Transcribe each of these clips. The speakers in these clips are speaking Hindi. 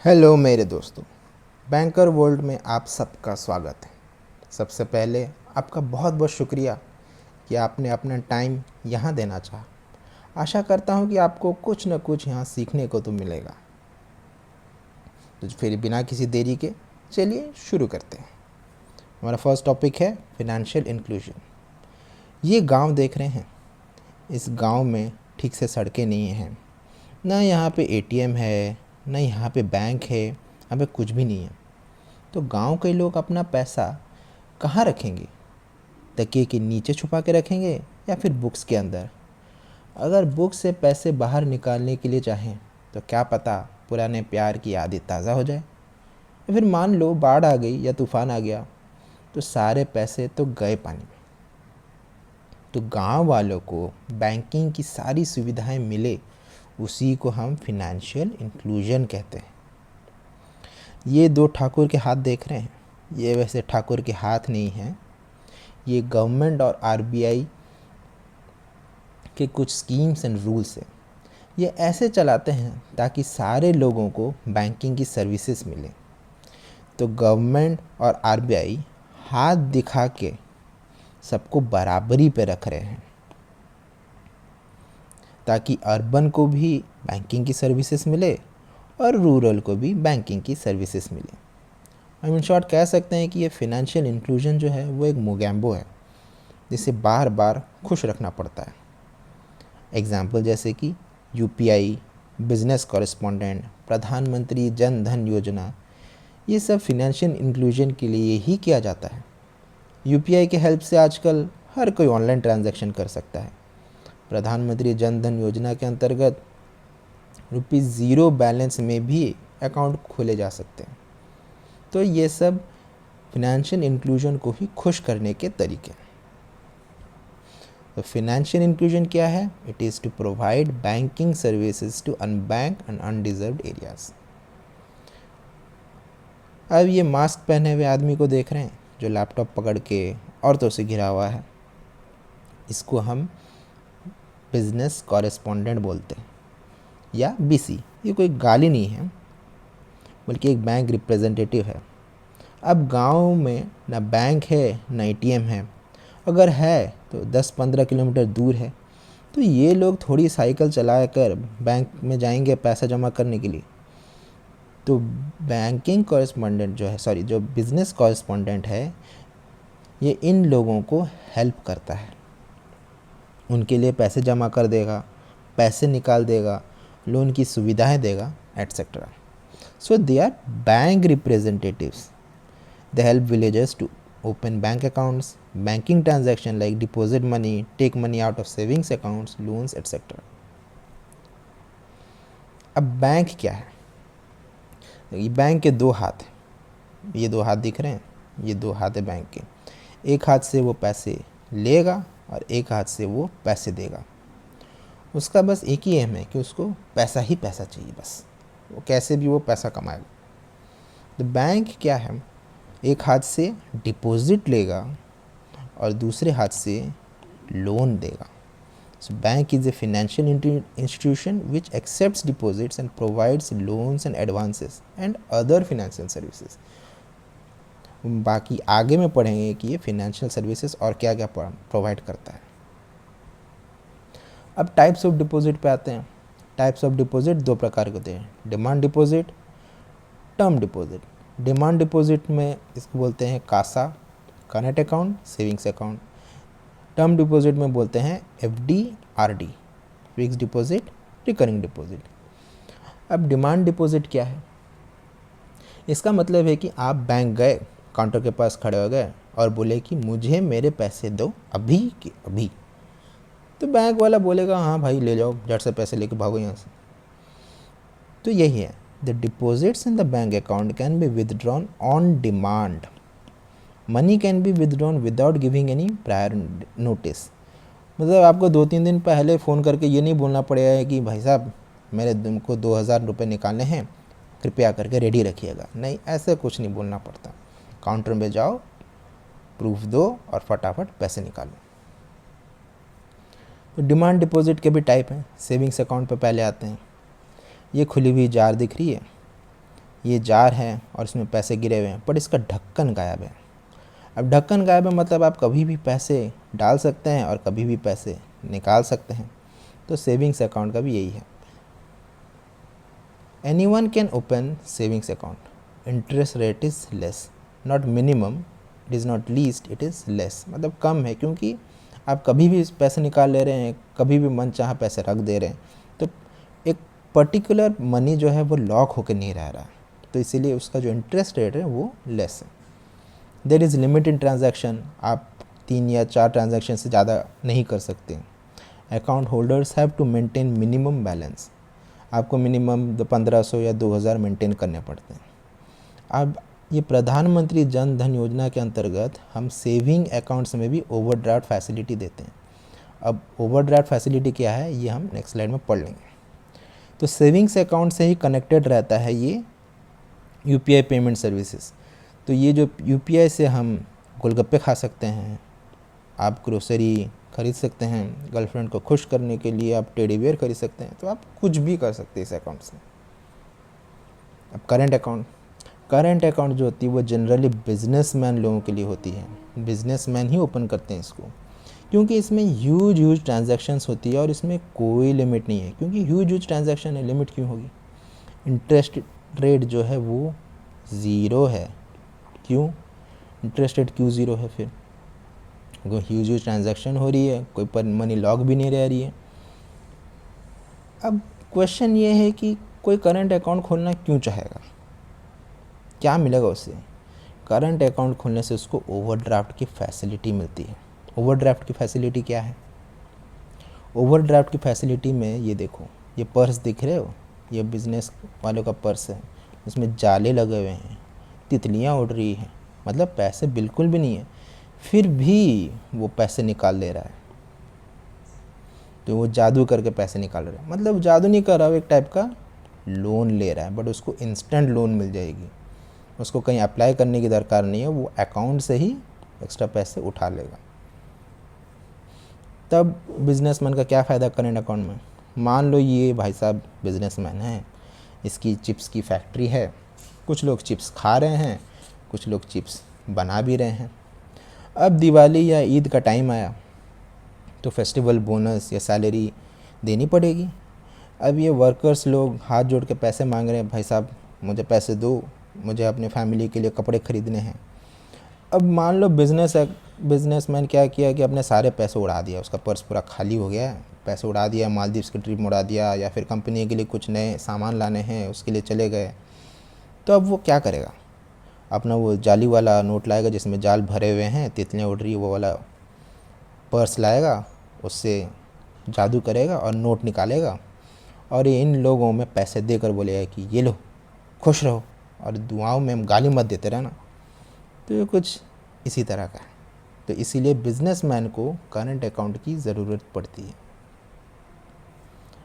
हेलो मेरे दोस्तों, बैंकर वर्ल्ड में आप सबका स्वागत है। सबसे पहले आपका बहुत बहुत शुक्रिया कि आपने अपना टाइम यहाँ देना चाहा। आशा करता हूँ कि आपको कुछ न कुछ यहाँ सीखने को तो मिलेगा। तो फिर बिना किसी देरी के चलिए शुरू करते हैं। हमारा फर्स्ट टॉपिक है फिनेंशियल इंक्लूजन। ये गांव देख रहे हैं, इस गांव में ठीक से सड़कें नहीं हैं, ना यहाँ पे एटीएम है, ना यहाँ पे बैंक है, यहाँ पे कुछ भी नहीं है। तो गांव के लोग अपना पैसा कहाँ रखेंगे? तकिए के नीचे छुपा के रखेंगे या फिर बुक्स के अंदर? अगर बुक्स से पैसे बाहर निकालने के लिए चाहें तो क्या पता पुराने प्यार की यादें ताज़ा हो जाए। या फिर मान लो बाढ़ आ गई या तूफान आ गया तो सारे पैसे तो गए पानी में। तो गांव वालों को बैंकिंग की सारी सुविधाएं मिले, उसी को हम फिनेंशियल इंक्लूजन कहते हैं। ये दो ठाकुर के हाथ देख रहे हैं, ये वैसे ठाकुर के हाथ नहीं हैं, ये गवर्नमेंट और आरबीआई के कुछ स्कीम्स एंड रूल्स हैं। ये ऐसे चलाते हैं ताकि सारे लोगों को बैंकिंग की सर्विसेज मिले। तो गवर्नमेंट और आरबीआई हाथ दिखा के सबको बराबरी पे रख रहे हैं ताकि अर्बन को भी बैंकिंग की सर्विसेज मिले और रूरल को भी बैंकिंग की सर्विसेज मिले। हम इन शॉर्ट कह सकते हैं कि ये फिनेंशियल इंक्लूजन जो है वो एक मोगैम्बो है जिसे बार बार खुश रखना पड़ता है। एग्जाम्पल जैसे कि यूपीआई, बिजनेस कॉरेस्पॉन्डेंट, प्रधानमंत्री जन धन योजना, ये सब फिनेंशियल इंक्लूजन के लिए ही किया जाता है। यूपीआई के हेल्प से आजकल हर कोई ऑनलाइन ट्रांजैक्शन कर सकता है। प्रधानमंत्री जन धन योजना के अंतर्गत ₹0 बैलेंस में भी अकाउंट खोले जा सकते हैं। तो ये सब फिनेंशियल इंक्लूजन को ही खुश करने के तरीके। तो फिनेंशियल इंक्लूजन क्या है? It is to provide banking services to unbanked and undeserved areas. अब ये मास्क पहने हुए आदमी को देख रहे हैं जो लैपटॉप पकड़ के औरतों से घिरा हुआ है, इसको हम बिजनेस कॉरेस्पॉन्डेंट बोलते हैं या बीसी। ये कोई गाली नहीं है बल्कि एक बैंक रिप्रेजेंटेटिव है। अब गांव में ना बैंक है ना एटीएम है, अगर है तो 10-15 किलोमीटर दूर है। तो ये लोग थोड़ी साइकिल चला कर बैंक में जाएंगे पैसा जमा करने के लिए। तो बैंकिंग कॉरेस्पॉन्डेंट जो बिज़नेस कॉरेस्पॉन्डेंट है, ये इन लोगों को हेल्प करता है, उनके लिए पैसे जमा कर देगा, पैसे निकाल देगा, लोन की सुविधाएं देगा, etcetera. So they are bank representatives. They help villagers to open bank accounts, banking transaction like deposit money, take money out of savings accounts, loans, etc. अब बैंक क्या है? ये बैंक के दो हाथ हैं, ये दो हाथ दिख रहे हैं, ये दो हाथ है बैंक के। एक हाथ से वो पैसे लेगा और एक हाथ से वो पैसे देगा। उसका बस एक ही एम है कि उसको पैसा ही पैसा चाहिए, बस वो कैसे भी वो पैसा कमाएगा। तो बैंक क्या है? एक हाथ से डिपॉजिट लेगा और दूसरे हाथ से लोन देगा। So bank is a financial institution which accepts deposits and provides loans and advances and other financial services. बाकी आगे में पढ़ेंगे कि ये फिनेंशियल सर्विसेज और क्या क्या प्रोवाइड करता है। अब टाइप्स ऑफ डिपॉजिट पे आते हैं। टाइप्स ऑफ डिपॉजिट दो प्रकार के होते हैं, demand deposit, term deposit. Demand deposit में इसको बोलते हैं CASA, current account, savings account. Term deposit में बोलते हैं FD, RD, fix deposit, recurring deposit. अब डिमांड डिपॉजिट क्या है? इसका मतलब है कि आप बैंक गए, काउंटर के पास खड़े हो गए और बोले कि मुझे मेरे पैसे दो अभी के अभी। तो बैंक वाला बोलेगा हाँ भाई ले जाओ, झट से पैसे लेके भागो यहाँ से। तो यही है, the deposits in the bank account can be withdrawn on demand. Money can be withdrawn without giving any prior notice. मतलब आपको 2-3 दिन पहले फ़ोन करके ये नहीं बोलना पड़ेगा कि भाई साहब मेरे तुमको 2,000 रुपये निकालने हैं, कृपया करके रेडी रखिएगा। नहीं, ऐसे कुछ नहीं बोलना पड़ता। काउंटर में जाओ, प्रूफ दो और फटाफट पैसे निकालो। तो डिमांड डिपॉजिट के भी टाइप हैं। सेविंग्स अकाउंट पे पहले आते हैं। ये खुली हुई जार दिख रही है, ये जार है और इसमें पैसे गिरे हुए हैं, बट इसका ढक्कन गायब है। अब ढक्कन गायब है मतलब आप कभी भी पैसे डाल सकते हैं और कभी भी पैसे निकाल सकते हैं। तो सेविंग्स अकाउंट का भी यही है। Anyone can open savings account, interest rate is less, not minimum, it is not least, it is less, मतलब कम है, क्योंकि आप कभी भी पैसे निकाल ले रहे हैं, कभी भी मन चाहा पैसे रख दे रहे हैं, तो एक पर्टिकुलर मनी जो है वो लॉक होकर नहीं रह रहा है, तो इसीलिए उसका जो इंटरेस्ट रेट है वो लेस है। There is limit in transaction, आप 3 या 4 ट्रांजैक्शन से ज़्यादा नहीं कर सकते। Account holders have to maintain minimum balance, आपको मिनिमम 1500 या 2000 मेंटेन करने पड़ते हैं। अब ये प्रधानमंत्री जन धन योजना के अंतर्गत हम सेविंग अकाउंट्स में भी ओवरड्राफ्ट फैसिलिटी देते हैं। अब ओवरड्राफ्ट फैसिलिटी क्या है ये हम नेक्स्ट स्लाइड में पढ़ लेंगे। तो सेविंग्स अकाउंट से ही कनेक्टेड रहता है ये यूपीआई पेमेंट सर्विसेज। तो ये जो यूपीआई से हम गोलगप्पे खा सकते हैं, आप ग्रोसरी खरीद सकते हैं, गर्लफ्रेंड को खुश करने के लिए आप टेडी बियर खरीद सकते हैं, तो आप कुछ भी कर सकते हैं इस अकाउंट से। अब करंट अकाउंट जो होती है वो जनरली बिजनेसमैन लोगों के लिए होती है, बिजनेसमैन ही ओपन करते हैं इसको, क्योंकि इसमें ह्यूज ट्रांजैक्शंस होती है और इसमें कोई लिमिट नहीं है। क्योंकि ह्यूज ट्रांजैक्शन है, लिमिट क्यों होगी? इंटरेस्ट रेट जो है वो ज़ीरो है। क्यों इंटरेस्ट रेट क्यों ज़ीरो है? फिर ह्यूज ट्रांजैक्शन हो रही है, कोई पर मनी लॉक भी नहीं रह रही है। अब क्वेश्चन ये है कि कोई करंट अकाउंट खोलना क्यों चाहेगा, क्या मिलेगा उससे? करंट अकाउंट खोलने से उसको ओवरड्राफ्ट की फैसिलिटी मिलती है। ओवरड्राफ्ट की फैसिलिटी क्या है? ओवरड्राफ्ट की फैसिलिटी में ये देखो, ये पर्स दिख रहे हो, ये बिजनेस वालों का पर्स है, उसमें जाले लगे हुए हैं, तितलियाँ उड़ रही हैं, मतलब पैसे बिल्कुल भी नहीं है, फिर भी वो पैसे निकाल ले रहा है। तो वो जादू करके पैसे निकाल रहा है, मतलब जादू नहीं कर रहा, वो एक टाइप का लोन ले रहा है, बट उसको इंस्टेंट लोन मिल जाएगी, उसको कहीं अप्लाई करने की दरकार नहीं है, वो अकाउंट से ही एक्स्ट्रा पैसे उठा लेगा। तब बिजनेसमैन का क्या फ़ायदा करंट अकाउंट में? मान लो ये भाई साहब बिजनेसमैन है, इसकी चिप्स की फैक्ट्री है, कुछ लोग चिप्स खा रहे हैं, कुछ लोग चिप्स बना भी रहे हैं। अब दिवाली या ईद का टाइम आया तो फेस्टिवल बोनस या सैलरी देनी पड़ेगी। अब ये वर्कर्स लोग हाथ जोड़ के पैसे मांग रहे हैं, भाई साहब मुझे पैसे दो, मुझे अपने फैमिली के लिए कपड़े ख़रीदने हैं। अब मान लो बिजनेसमैन क्या किया कि अपने सारे पैसे उड़ा दिया, उसका पर्स पूरा खाली हो गया है, पैसे उड़ा दिया, मालदीव्स की ट्रिप में उड़ा दिया, या फिर कंपनी के लिए कुछ नए सामान लाने हैं उसके लिए चले गए। तो अब वो क्या करेगा? अपना वो जाली वाला नोट लाएगा जिसमें जाल भरे हुए हैं, तितलियाँ उड़ रही, वो वाला पर्स लाएगा, उससे जादू करेगा और नोट निकालेगा, और ये इन लोगों में पैसे देकर बोलेगा कि ये लो, खुश रहो, और दुआओं में गाली मत देते रहना। तो ये कुछ इसी तरह का है। तो इसीलिए बिजनेसमैन को करंट अकाउंट की ज़रूरत पड़ती है।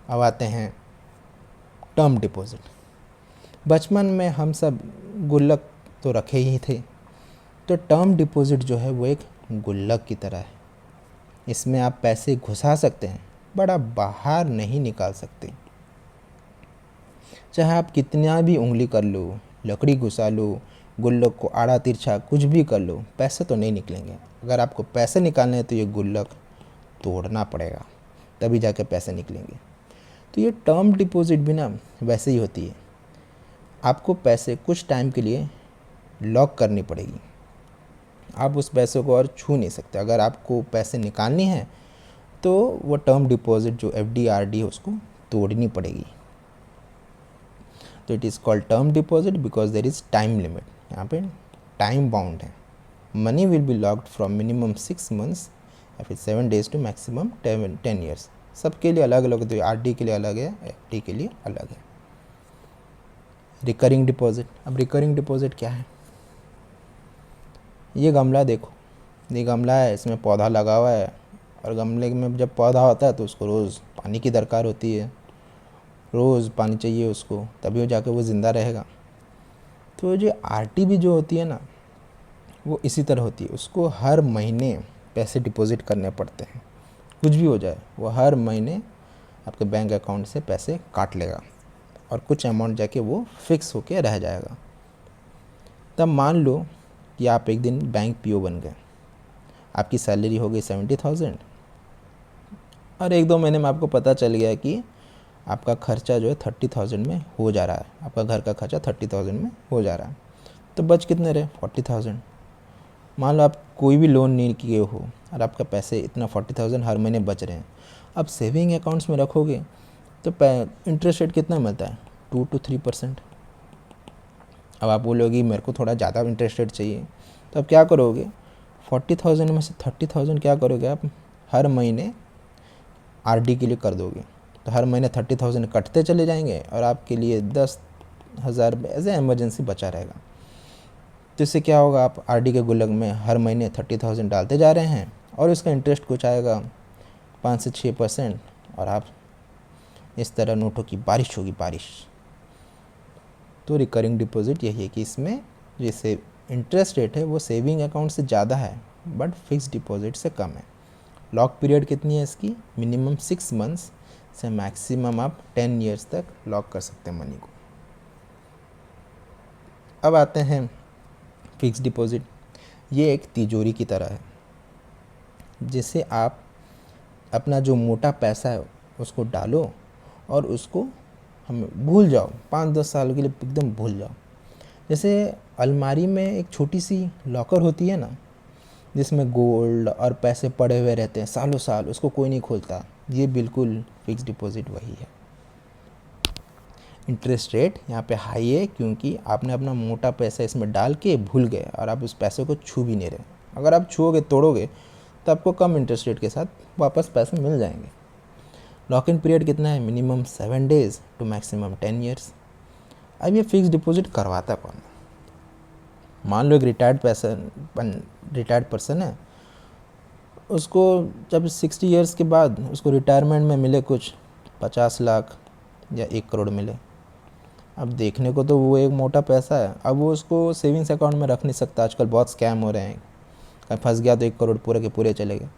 अब आते हैं टर्म डिपॉजिट। बचपन में हम सब गुल्लक तो रखे ही थे, तो टर्म डिपॉजिट जो है वो एक गुल्लक की तरह है। इसमें आप पैसे घुसा सकते हैं, बट आप बाहर नहीं निकाल सकते। चाहे आप कितना भी उंगली कर लो, लकड़ी घुसा लो, गुल्लक को आड़ा तिरछा कुछ भी कर लो, पैसे तो नहीं निकलेंगे। अगर आपको पैसे निकालने हैं तो ये गुल्लक तोड़ना पड़ेगा, तभी जाके पैसे निकलेंगे। तो ये टर्म डिपॉजिट भी ना वैसे ही होती है, आपको पैसे कुछ टाइम के लिए लॉक करनी पड़ेगी, आप उस पैसे को और छू नहीं सकते। अगर आपको पैसे निकालनी है तो वो टर्म डिपॉजिट जो एफडी आरडी है उसको तोड़नी पड़ेगी। तो it is called term deposit because there is time limit, यहाँ पे टाइम बाउंड है। Money will be locked from minimum 6 months या फिर 7 days टू मैक्सिमम 10 years। सबके लिए अलग अलग, तो आरडी के लिए अलग है, एफडी के लिए अलग है। Recurring deposit. अब रिकरिंग डिपॉजिट क्या है? ये गमला देखो, ये गमला है, इसमें पौधा लगा हुआ है, और गमले में जब पौधा होता है तो उसको रोज़ पानी की दरकार होती है, रोज़ पानी चाहिए उसको, तभी वो जाकर वो ज़िंदा रहेगा। तो जो आरटी भी जो होती है ना, वो इसी तरह होती है, उसको हर महीने पैसे डिपॉजिट करने पड़ते हैं। कुछ भी हो जाए वो हर महीने आपके बैंक अकाउंट से पैसे काट लेगा। और कुछ अमाउंट जाके वो फिक्स होके रह जाएगा। तब मान लो कि आप एक दिन बैंक पीओ बन गए, आपकी सैलरी हो गई 70,000 और 1-2 महीने में आपको पता चल गया कि आपका खर्चा जो है 30,000 में हो जा रहा है, आपका घर का खर्चा 30,000 में हो जा रहा है, तो बच कितने रहे 40,000। मान लो आप कोई भी लोन नहीं किए हो और आपका पैसे इतना 40,000 हर महीने बच रहे हैं। अब सेविंग अकाउंट्स में रखोगे तो इंटरेस्ट रेट कितना मिलता है 2 to 3%। अब आप बोलोगे मेरे को थोड़ा ज़्यादा इंटरेस्ट रेट चाहिए, तो अब क्या करोगे 40,000 में से 30,000 क्या करोगे आप हर महीने आरडी के लिए कर दोगे, तो हर महीने 30,000 कटते चले जाएंगे और आपके लिए 10,000 एज ए एमरजेंसी बचा रहेगा। तो इससे क्या होगा, आप आरडी के गुल्लक में हर महीने 30,000 डालते जा रहे हैं और उसका इंटरेस्ट कुछ आएगा 5 से 6% और आप इस तरह नोटों की बारिश होगी, बारिश। तो रिकरिंग डिपॉजिट यही है कि इसमें जैसे इंटरेस्ट रेट है वो सेविंग अकाउंट से ज़्यादा है बट फिक्स डिपॉजिट से कम है। लॉक पीरियड कितनी है इसकी, मिनिमम 6 मंथ्स से मैक्सिमम आप 10 ईयर्स तक लॉक कर सकते हैं मनी को। अब आते हैं फिक्स डिपॉजिट। ये एक तिजोरी की तरह है जिसे आप अपना जो मोटा पैसा है उसको डालो और उसको हमें भूल जाओ, 5-10 साल के लिए एकदम भूल जाओ। जैसे अलमारी में एक छोटी सी लॉकर होती है ना, जिसमें गोल्ड और पैसे पड़े हुए रहते हैं सालों साल, उसको कोई नहीं खोलता, ये बिल्कुल फिक्स डिपॉजिट वही है। इंटरेस्ट रेट यहाँ पे हाई है क्योंकि आपने अपना मोटा पैसा इसमें डाल के भूल गए और आप उस पैसे को छू भी नहीं रहे। अगर आप छुओगे तोड़ोगे तो आपको कम इंटरेस्ट रेट के साथ वापस पैसे मिल जाएंगे। लॉक इन पीरियड कितना है, minimum 7 days to maximum 10 years. अब ये फिक्स डिपॉजिट करवाता कौन? मान लो एक रिटायर्ड पर्सन है, उसको जब 60 ईयर्स के बाद उसको रिटायरमेंट में मिले कुछ 50 लाख या 1 करोड़ मिले। अब देखने को तो वो एक मोटा पैसा है, अब वो उसको सेविंग्स अकाउंट में रख नहीं सकता, आजकल बहुत स्कैम हो रहे हैं, कहीं फंस गया तो 1 करोड़ पूरे के पूरे चले गए।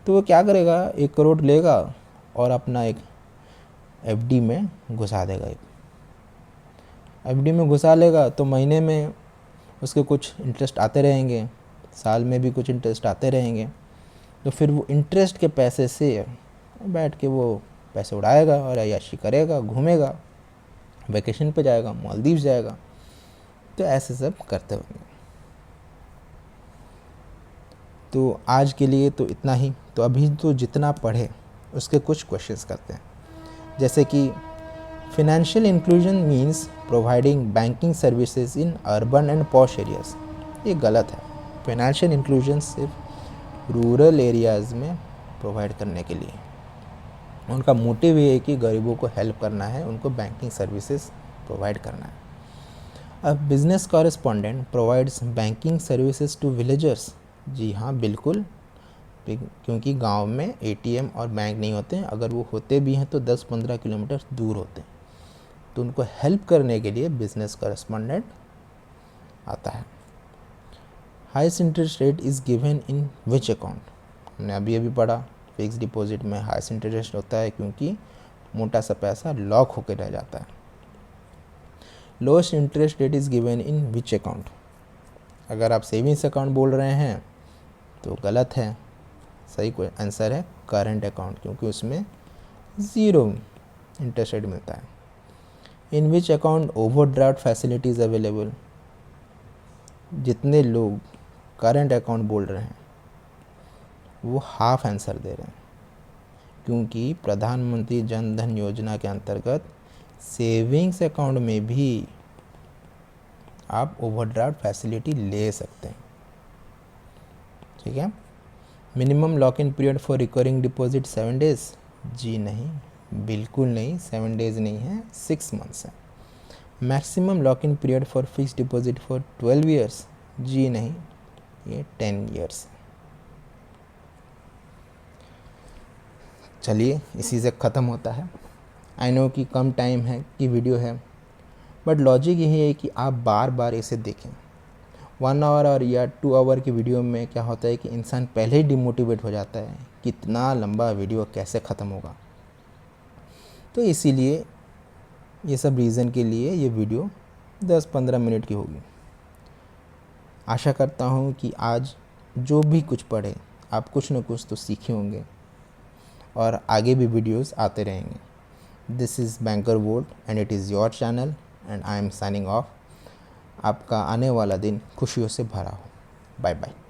तो वो क्या करेगा, 1 करोड़ लेगा और अपना एक एफडी में घुसा देगा। एफडी में घुसा लेगा तो महीने में उसके कुछ इंटरेस्ट आते रहेंगे, साल में भी कुछ इंटरेस्ट आते रहेंगे, तो फिर वो इंटरेस्ट के पैसे से बैठ के वो पैसे उड़ाएगा और अय्याशी करेगा, घूमेगा, वैकेशन पे जाएगा, मालदीव जाएगा। तो ऐसे सब करते होंगे। तो आज के लिए तो इतना ही। तो अभी तो जितना पढ़े उसके कुछ क्वेश्चंस करते हैं, जैसे कि financial inclusion means providing banking services in urban and posh areas. ये गलत है। फिनेंशियल इंक्लूजन सिर्फ रूरल एरियाज़ में प्रोवाइड करने के लिए, उनका मोटिव ये है कि गरीबों को हेल्प करना है, उनको बैंकिंग सर्विसेज प्रोवाइड करना है। अब business correspondent provides banking services to villagers. जी हाँ, बिल्कुल, क्योंकि गांव में एटीएम और बैंक नहीं होते हैं, अगर वो होते भी हैं तो 10-15 किलोमीटर दूर होते हैं, तो उनको हेल्प करने के लिए बिजनेस कॉरेस्पॉन्डेंट आता है। Highest interest rate is given in which account. हमने अभी अभी पढ़ा, फिक्स डिपॉजिट में हाईएस्ट इंटरेस्ट होता है क्योंकि मोटा सा पैसा लॉक होकर रह जाता है। Lowest interest rate is given in which account. अगर आप सेविंग्स अकाउंट बोल रहे हैं तो गलत है, सही कोई आंसर है करंट अकाउंट, क्योंकि उसमें 0 इंटरेस्ट रेट मिलता है। In which account overdraft facilities available. जितने लोग करंट अकाउंट बोल रहे हैं वो हाफ आंसर दे रहे हैं, क्योंकि प्रधानमंत्री जन धन योजना के अंतर्गत सेविंग्स अकाउंट में भी आप ओवरड्राफ्ट फैसिलिटी ले सकते हैं। ठीक है। Minimum lock in period for recurring deposit 7 days. जी नहीं, बिल्कुल नहीं, 7 डेज नहीं है, 6 मंथ्स है। Maximum lock in period for fix deposit for 12 years. जी नहीं, ये 10 ईयर्स। चलिए, इसी से ख़त्म होता है। आई नो कि कम टाइम है कि वीडियो है, बट लॉजिक यही है कि आप बार बार इसे देखें। 1 आवर और या 2 आवर की वीडियो में क्या होता है कि इंसान पहले ही डिमोटिवेट हो जाता है, कितना लंबा वीडियो कैसे ख़त्म होगा। तो इसीलिए ये सब रीज़न के लिए ये वीडियो 10-15 मिनट की होगी। आशा करता हूँ कि आज जो भी कुछ पढ़े आप कुछ न कुछ तो सीखे होंगे और आगे भी वीडियोस आते रहेंगे। This is banker world and it is your channel and I am signing off. आपका आने वाला दिन खुशियों से भरा हो। Bye bye.